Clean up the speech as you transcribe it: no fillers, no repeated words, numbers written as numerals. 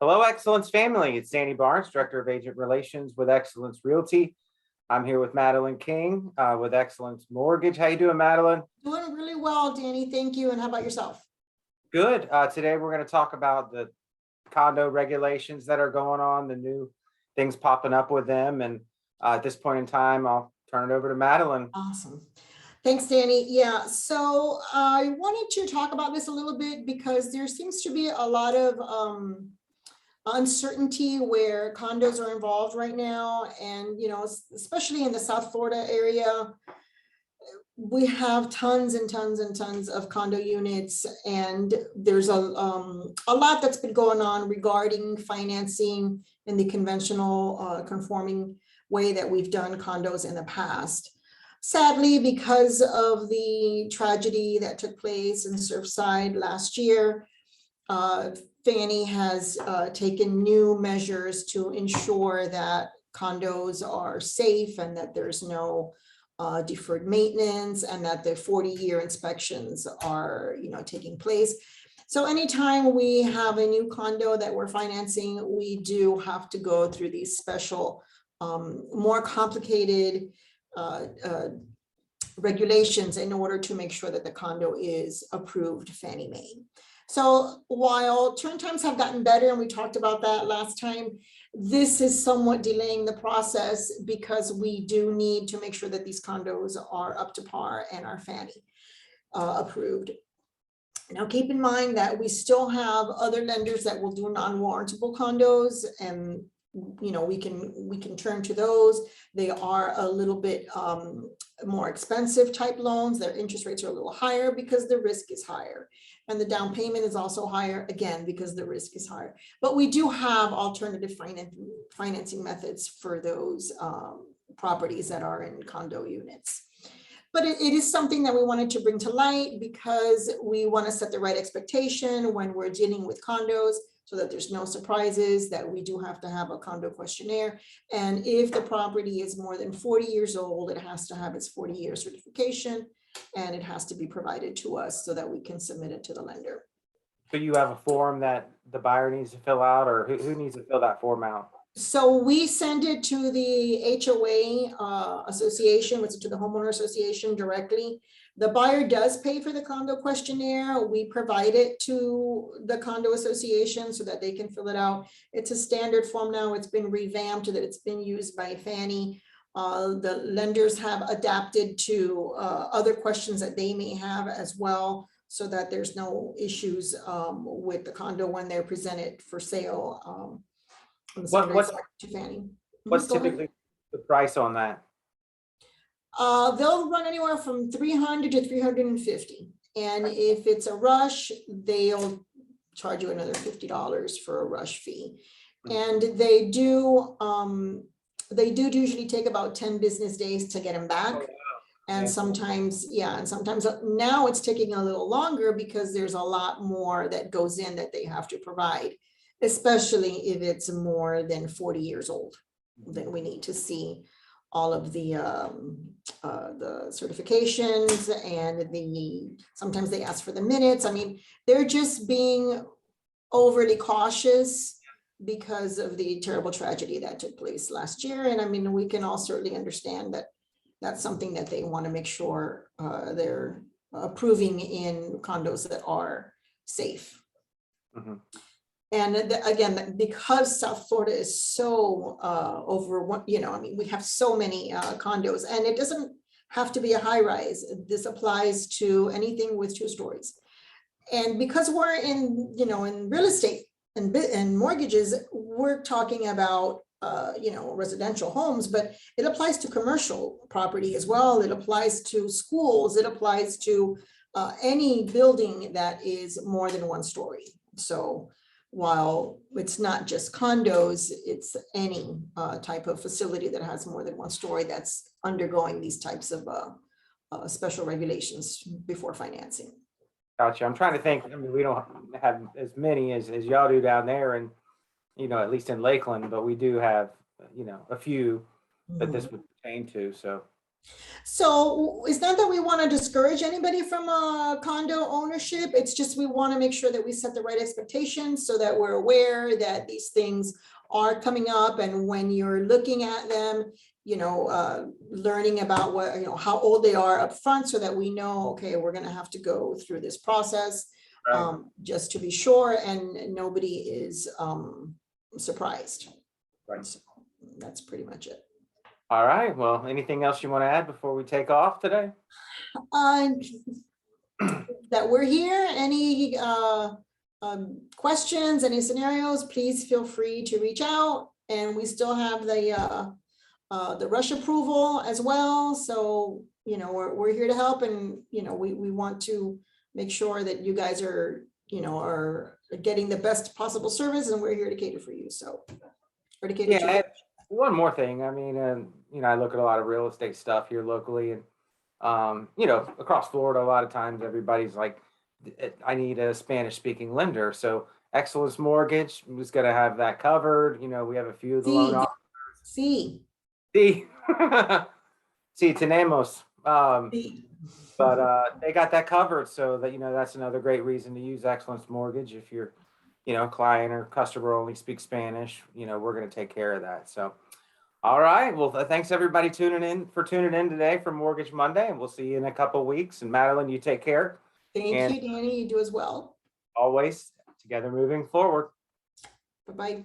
Hello, Excellence family. It's Danny Barnes, Director of Agent Relations with Excellence Realty. I'm here with Madeline King with Excellence Mortgage. How you doing, Madeline? Doing really well, Danny. Thank you. And how about yourself? Good. Today we're going to talk about the condo regulations that are going on, the new things popping up with them. And at this point in time, I'll turn it over to Madeline. Awesome. Thanks, Danny. Yeah, so I wanted to talk about this a little bit because there seems to be a lot of uncertainty where condos are involved right now. And, especially in the South Florida area, we have tons and tons and tons of condo units, and there's a lot that's been going on regarding financing in the conventional conforming way that we've done condos in the past. Sadly, because of the tragedy that took place in Surfside last year, Fannie has taken new measures to ensure that condos are safe and that there's no deferred maintenance, and that the 40-year inspections are, taking place. So anytime we have a new condo that we're financing, we do have to go through these special, more complicated regulations in order to make sure that the condo is approved Fannie Mae. So while turn times have gotten better, and we talked about that last time, this is somewhat delaying the process because we do need to make sure that these condos are up to par and are Fannie approved. Now, keep in mind that we still have other lenders that will do non-warrantable condos, and we can turn to those. They are a little bit more expensive type loans. Their interest rates are a little higher because the risk is higher. And the down payment is also higher, again, because the risk is higher. But we do have alternative financing methods for those properties that are in condo units. But it is something that we wanted to bring to light because we want to set the right expectation when we're dealing with condos, so that there's no surprises, that we do have to have a condo questionnaire. And if the property is more than 40 years old, it has to have its 40-year certification, and it has to be provided to us so that we can submit it to the lender. So you have a form that the buyer needs to fill out, or who needs to fill that form out? So we send it to the HOA association, which is to the homeowner association directly. The buyer does pay for the condo questionnaire. We provide it to the condo association so that they can fill it out. It's a standard form now. It's been revamped so that it's been used by Fannie. The lenders have adapted to other questions that they may have as well, so that there's no issues with the condo when they're presented for sale. What's typically the price on that? They'll run anywhere from 300 to 350. And if it's a rush, they'll charge you another $50 for a rush fee. And they do usually take about 10 business days to get them back. Oh, wow. And sometimes, and sometimes now it's taking a little longer because there's a lot more that goes in that they have to provide, especially if it's more than 40 years old. Then we need to see all of the certifications, and sometimes they ask for the minutes. I mean, they're just being overly cautious because of the terrible tragedy that took place last year. And I mean, we can all certainly understand that that's something that they want to make sure they're approving in condos that are safe. Mm-hmm. And again, because South Florida is so we have so many condos, and it doesn't have to be a high rise. This applies to anything with 2 stories. And because we're in real estate and mortgages, we're talking about residential homes, but it applies to commercial property as well. It applies to schools. It applies to any building that is more than 1 story. So while it's not just condos, it's any type of facility that has more than 1 story that's undergoing these types of special regulations before financing. Gotcha. I'm trying to think. I mean, we don't have as many as y'all do down there, and at least in Lakeland, but we do have a few that this would pertain to. So So it's not that we want to discourage anybody from condo ownership. It's just we want to make sure that we set the right expectations so that we're aware that these things are coming up. And when you're looking at them, learning about what, how old they are up front so that we know, okay, we're going to have to go through this process Right. just to be sure and nobody is surprised. Right. So that's pretty much it. All right. Well, anything else you want to add before we take off today? That we're here. Any questions, any scenarios, please feel free to reach out. And we still have the rush approval as well. So, we're here to help, and, we want to make sure that you guys are, are getting the best possible service, and we're here to cater for you. So, or to cater to you. Yeah. One more thing. I mean, I look at a lot of real estate stuff here locally, and across Florida, a lot of times everybody's like, I need a Spanish speaking lender. So Excellence Mortgage was going to have that covered. We have a few of the loan officers. Sí. Sí, sí, tenemos. But they got that covered, so that that's another great reason to use Excellence Mortgage. If your client or customer only speaks Spanish, we're going to take care of that. So all right, well, thanks everybody tuning in today for Mortgage Monday, and we'll see you in a couple weeks. And Madeline, you take care. Thank And you, Danny. You do as well. always together moving forward. Bye-bye.